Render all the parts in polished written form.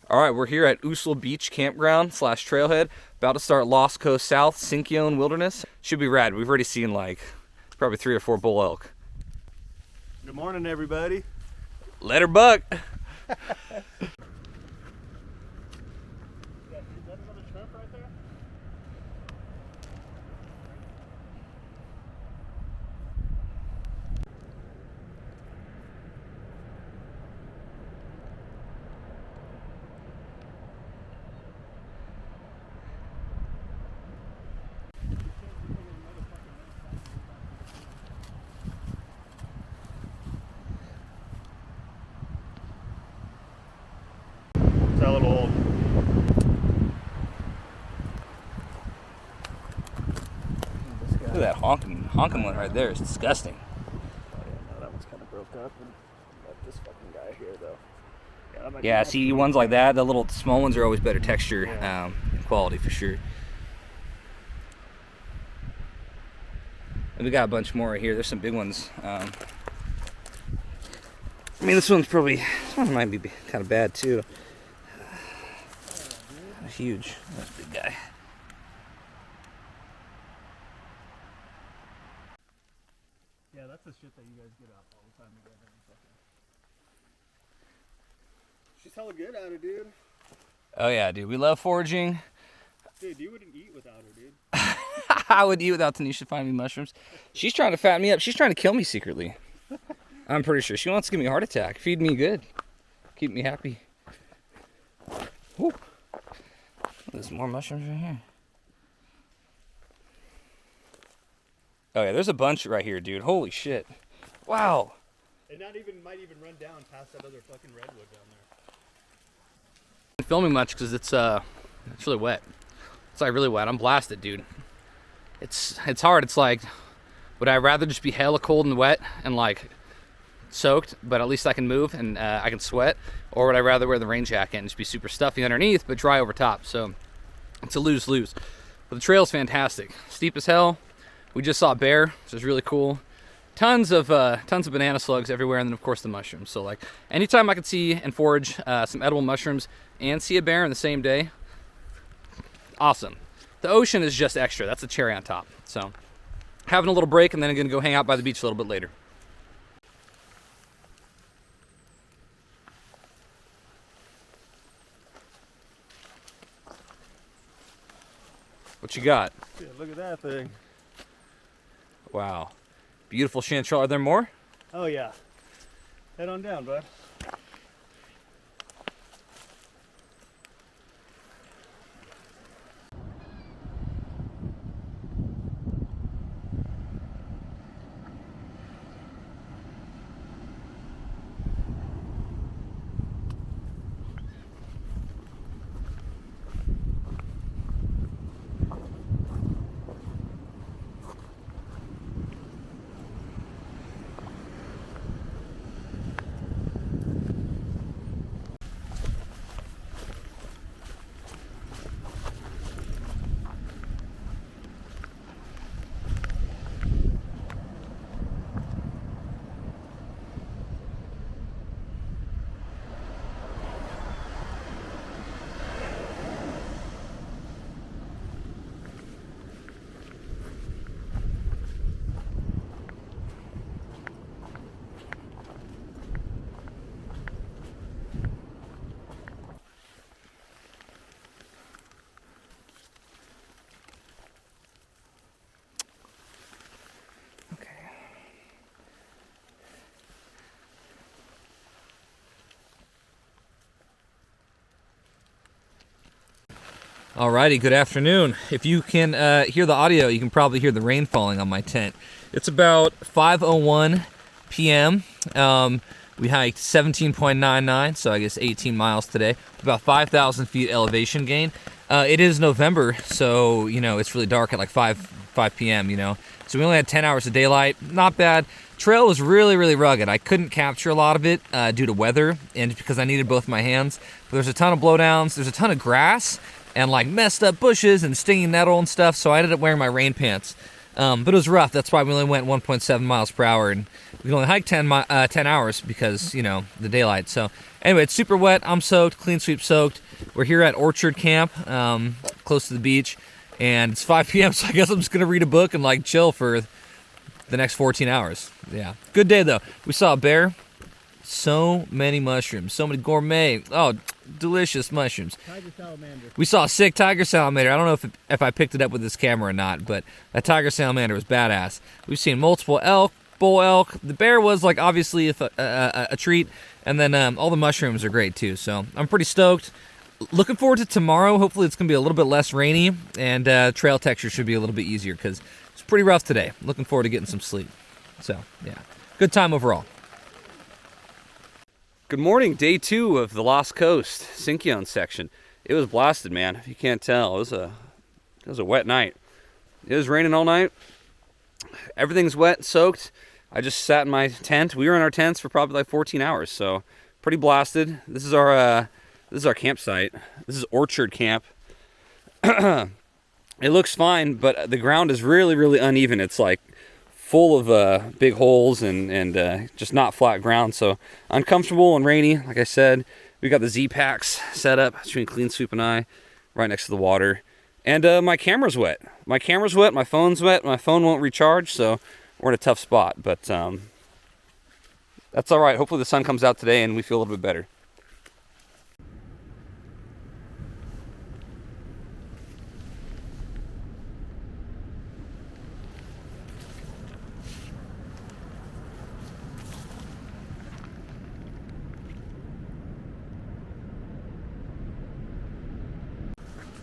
All right, we're here at Usla Beach Campground / Trailhead, about to start Lost Coast South, Sinkyone Wilderness. Should be rad. We've already seen like probably 3 or 4 bull elk. Good morning, everybody. Let her buck. It's a little old. Look at that honking one right there. It's disgusting. Oh, yeah, no, that one's kind of broke up. And got this fucking guy here, though. Yeah, see, ones like that, the little small ones are always better texture, quality for sure. And we got a bunch more right here. There's some big ones. I mean, this one might be kind of bad too. Huge. That's a big guy. Yeah, that's the shit that you guys get out all the time together. She's hella good at it, dude. Oh yeah, dude. We love foraging. Dude, you wouldn't eat without her, dude. I would eat without Tanisha finding me mushrooms. She's trying to fatten me up. She's trying to kill me secretly. I'm pretty sure. She wants to give me a heart attack. Feed me good. Keep me happy. Woo. There's more mushrooms right here. Oh yeah, there's a bunch right here, dude. Holy shit. Wow. It might even run down past that other fucking redwood down there. I'm filming much because it's really wet. It's like really wet. I'm blasted, dude. It's hard. It's like, would I rather just be hella cold and wet and like soaked, but at least I can move and I can sweat, or would I rather wear the rain jacket and just be super stuffy underneath but dry over top? So it's a lose-lose. But the trail's fantastic. Steep as hell. We just saw a bear, which is really cool. Tons of banana slugs everywhere, and then of course the mushrooms. So like anytime I could see and forage some edible mushrooms and see a bear in the same day, awesome. The ocean is just extra. That's a cherry on top. So having a little break, and then I'm gonna go hang out by the beach a little bit later. What you got? Yeah, look at that thing. Wow. Beautiful chanterelle. Are there more? Oh, yeah. Head on down, bud. Alrighty, good afternoon. If you can hear the audio, you can probably hear the rain falling on my tent. It's about 5:01 p.m. We hiked 17.99, so I guess 18 miles today. About 5,000 feet elevation gain. It is November, so you know it's really dark at like 5 p.m. You know, so we only had 10 hours of daylight. Not bad. Trail was really rugged. I couldn't capture a lot of it due to weather and because I needed both my hands. But there's a ton of blowdowns. There's a ton of grass and like messed up bushes and stinging nettle and stuff, so I ended up wearing my rain pants. But it was rough. That's why we only went 1.7 miles per hour, and we can only hike 10 hours because, you know, the daylight. So anyway, it's super wet. I'm soaked, clean sweep soaked. We're here at Orchard Camp, close to the beach, and it's 5 p.m., so I guess I'm just going to read a book and, like, chill for the next 14 hours. Yeah. Good day, though. We saw a bear. So many mushrooms. So many gourmet. Oh, delicious mushrooms. Tiger salamander. We saw a sick tiger salamander. I don't know if I picked it up with this camera or not, but that tiger salamander was badass. We've seen multiple elk, bull elk. The bear was, like, obviously a treat. And then all the mushrooms are great, too. So I'm pretty stoked. Looking forward to tomorrow. Hopefully it's going to be a little bit less rainy, and trail texture should be a little bit easier because it's pretty rough today. Looking forward to getting some sleep. So, yeah. Good time overall. Good morning, day 2 of the Lost Coast Sinkyone section. It was blasted, man. If you can't tell, it was a wet night. It was raining all night. Everything's wet, soaked. I just sat in my tent. We were in our tents for probably like 14 hours, so pretty blasted. This is our campsite. This is Orchard Camp. It looks fine, but the ground is really, really uneven. It's like full of big holes and just not flat ground. So uncomfortable and rainy. Like I said, we got the Z-Packs set up between Clean Sweep and I, right next to the water. And my camera's wet. My camera's wet. My phone's wet. My phone won't recharge. So we're in a tough spot. But that's all right. Hopefully the sun comes out today and we feel a little bit better.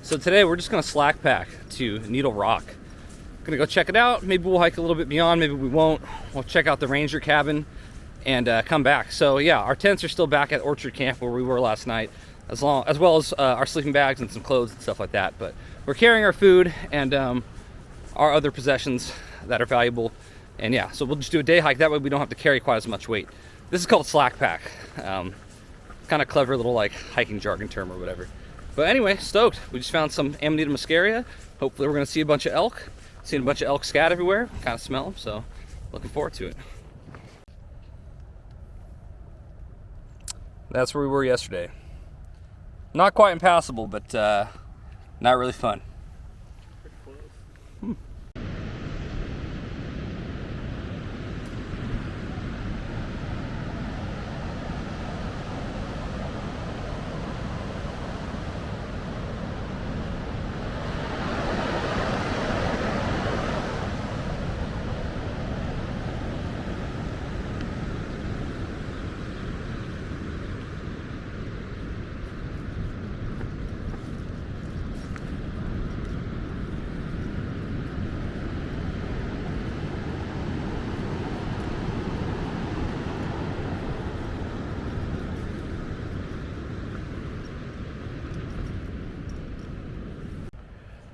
So today we're just gonna slack pack to Needle Rock. Gonna go check it out. Maybe we'll hike a little bit beyond, maybe we won't. We'll check out the ranger cabin and come back. So yeah, our tents are still back at Orchard Camp where we were last night, as well as our sleeping bags and some clothes and stuff like that. But we're carrying our food and our other possessions that are valuable. And yeah, so we'll just do a day hike. That way we don't have to carry quite as much weight. This is called slack pack. Kind of clever little like hiking jargon term or whatever. But anyway, stoked. We just found some Amanita muscaria. Hopefully we're gonna see a bunch of elk. Seeing a bunch of elk scat everywhere. Kind of smell them, so looking forward to it. That's where we were yesterday. Not quite impassable, but not really fun. Pretty close.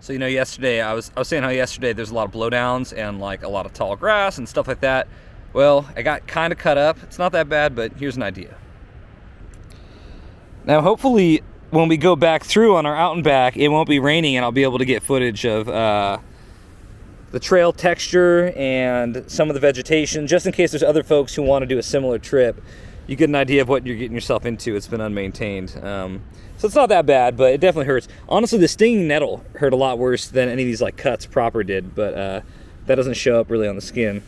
So, you know, yesterday I was saying how yesterday there's a lot of blowdowns and like a lot of tall grass and stuff like that. Well, I got kind of cut up. It's not that bad, but here's an idea. Now, hopefully when we go back through on our out and back, it won't be raining and I'll be able to get footage of the trail texture and some of the vegetation, just in case there's other folks who want to do a similar trip. You get an idea of what you're getting yourself into. It's been unmaintained. So it's not that bad, but it definitely hurts. Honestly, the stinging nettle hurt a lot worse than any of these like cuts proper did, but that doesn't show up really on the skin.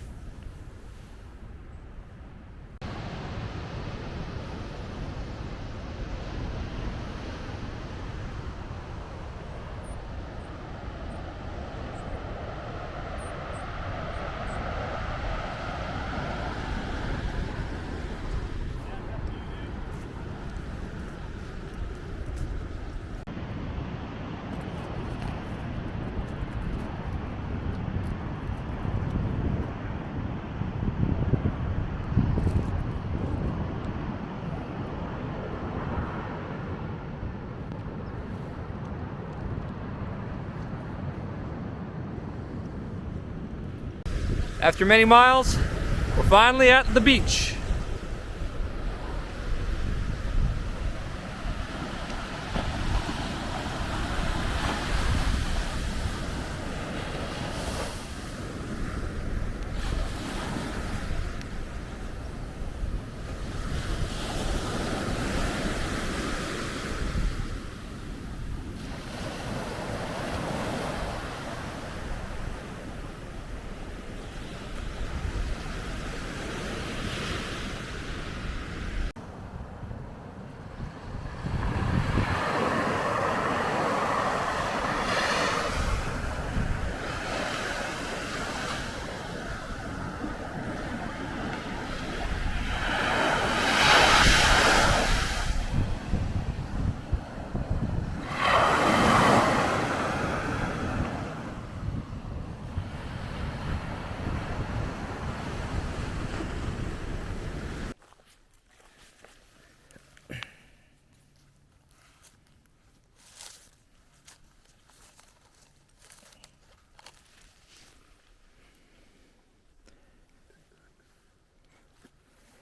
After many miles, we're finally at the beach.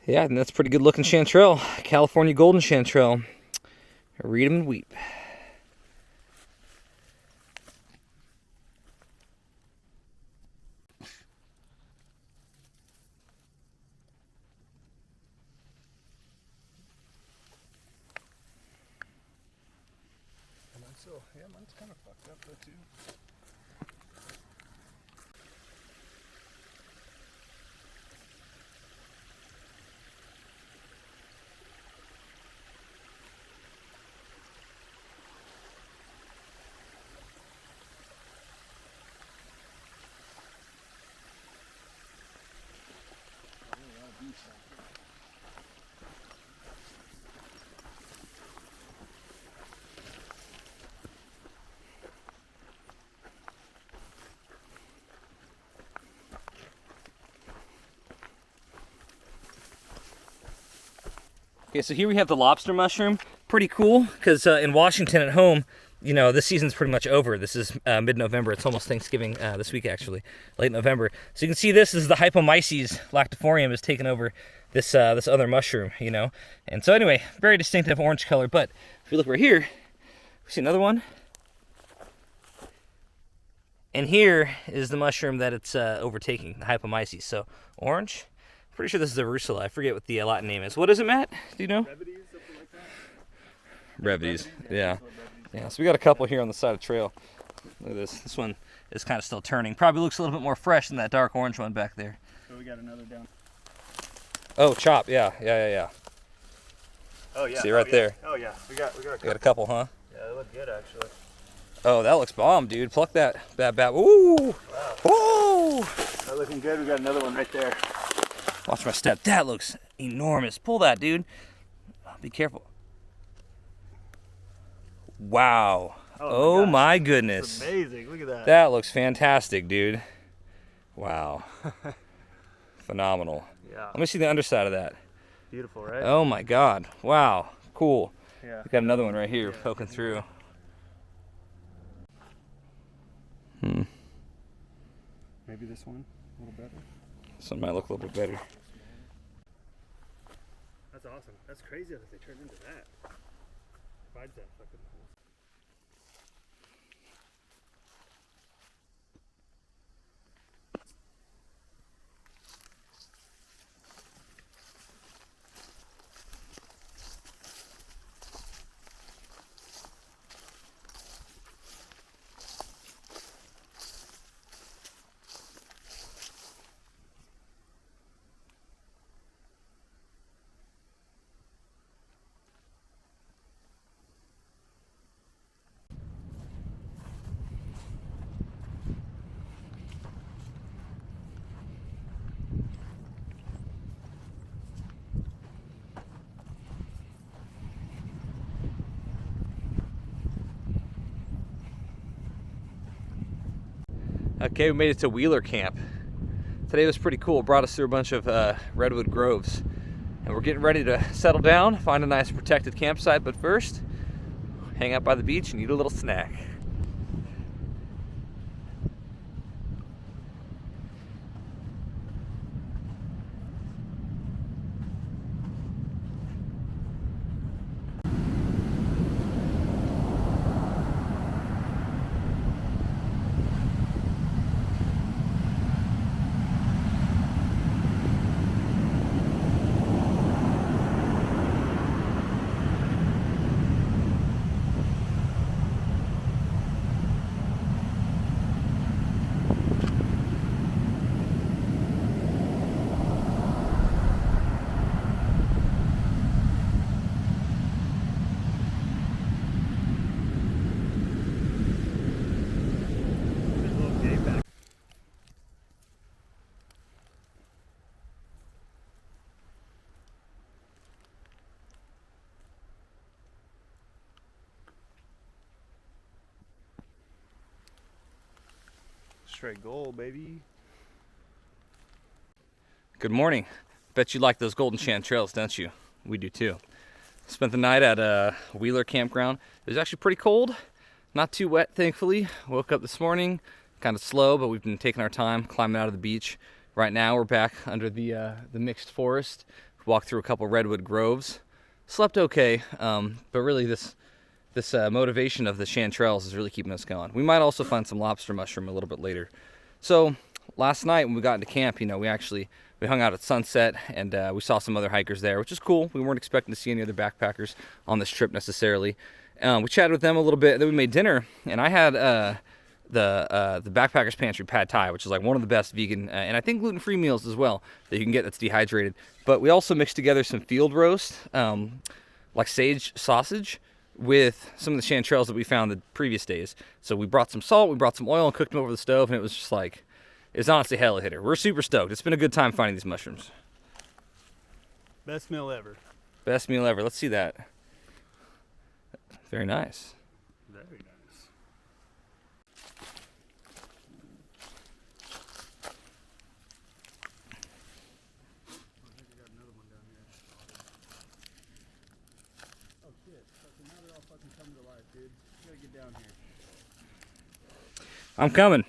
Yeah, and that's pretty good looking chanterelle. California golden chanterelle. Read 'em and weep. Yeah, mine's kind of fucked up though too. Okay, so here we have the lobster mushroom. Pretty cool, because in Washington at home, you know, this season's pretty much over. This is mid-November. It's almost Thanksgiving this week, actually, late November. So you can see this is the Hypomyces lactiforium is taking over this this other mushroom, you know. And so anyway, very distinctive orange color. But if we look right here, we see another one. And here is the mushroom that it's overtaking, the Hypomyces. So orange. Pretty sure this is a Rusula. I forget what the Latin name is. What is it, Matt? Do you know? Brevities, something like that. Brevities, yeah. Yeah, so we got a couple here on the side of the trail. Look at this. This one is kind of still turning. Probably looks a little bit more fresh than that dark orange one back there. So we got another down. Oh, chop. Yeah. Oh yeah. See right there. Oh yeah. We got a couple, huh? Yeah, they look good actually. Oh, that looks bomb, dude. Pluck that bat. Ooh. Wow. Ooh. They're looking good. We got another one right there. Watch my step. That looks enormous. Pull that, dude. Be careful. Wow. Oh my goodness. That's amazing. Look at that. That looks fantastic, dude. Wow. Phenomenal. Yeah. Let me see the underside of that. Beautiful, right? Oh my God. Wow. Cool. Yeah. We got another one right here poking through. Maybe this one a little better. This one might look a little bit better. That's awesome. That's crazy that they turned into that. Provides that fucking. Okay, we made it to Wheeler Camp. Today was pretty cool. It brought us through a bunch of redwood groves. And we're getting ready to settle down, find a nice protected campsite, but first, hang out by the beach and eat a little snack. Straight gold, baby. Good morning. Bet you like those golden chanterelles, don't you? We do too. Spent the night at a Wheeler campground. It was actually pretty cold. Not too wet, thankfully. Woke up this morning, kind of slow, but we've been taking our time climbing out of the beach. Right now we're back under the mixed forest. walked through a couple redwood groves. Slept okay, but really this motivation of the chanterelles is really keeping us going. We might also find some lobster mushroom a little bit later. So last night when we got into camp, you know, we hung out at sunset, and we saw some other hikers there, which is cool. We weren't expecting to see any other backpackers on this trip necessarily. We chatted with them a little bit, then we made dinner, and I had the Backpackers Pantry pad thai, which is like one of the best vegan and I think gluten-free meals as well that you can get that's dehydrated. But we also mixed together some field roast, like sage sausage, with some of the chanterelles that we found the previous days. So we brought some salt, we brought some oil, and cooked them over the stove, and it was just like, it was honestly hella hitter. We're super stoked. It's been a good time finding these mushrooms. Best meal ever. Best meal ever. Let's see that. Very nice. Very nice. Oh shit. Now they're all fucking coming to life, dude. You gotta get down here. I'm coming.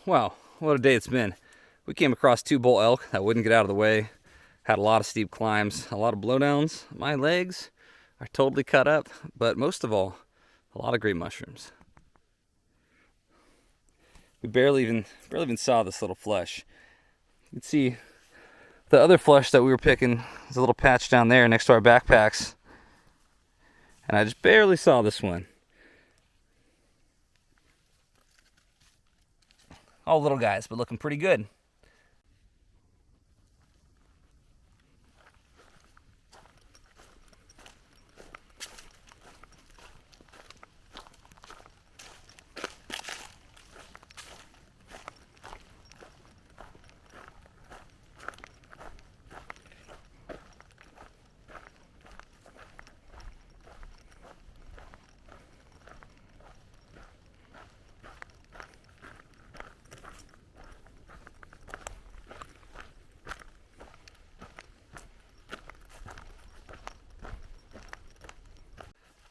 Wow, what a day it's been. We came across 2 bull elk that wouldn't get out of the way. Had a lot of steep climbs, a lot of blowdowns. My legs are totally cut up, but most of all, a lot of great mushrooms. We barely even saw this little flush. You can see the other flush that we were picking. There's a little patch down there next to our backpacks. And I just barely saw this one. All little guys, but looking pretty good.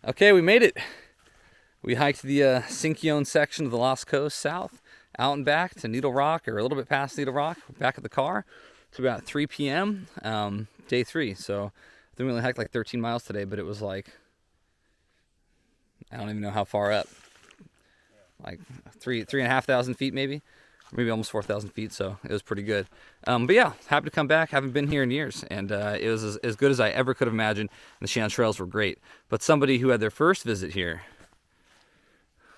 Okay, we made it. We hiked the Sinkyone section of the Lost Coast south, out and back to Needle Rock, or a little bit past Needle Rock, back at the car. It's about 3 p.m., day 3. So I think we only hiked like 13 miles today, but it was like, I don't even know how far up. Like 3,500 feet maybe. Maybe almost 4,000 feet, so it was pretty good. But yeah, happy to come back. Haven't been here in years, and it was as good as I ever could have imagined. And the chanterelles were great. But somebody who had their first visit here,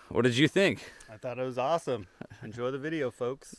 what did you think? I thought it was awesome. Enjoy the video, folks.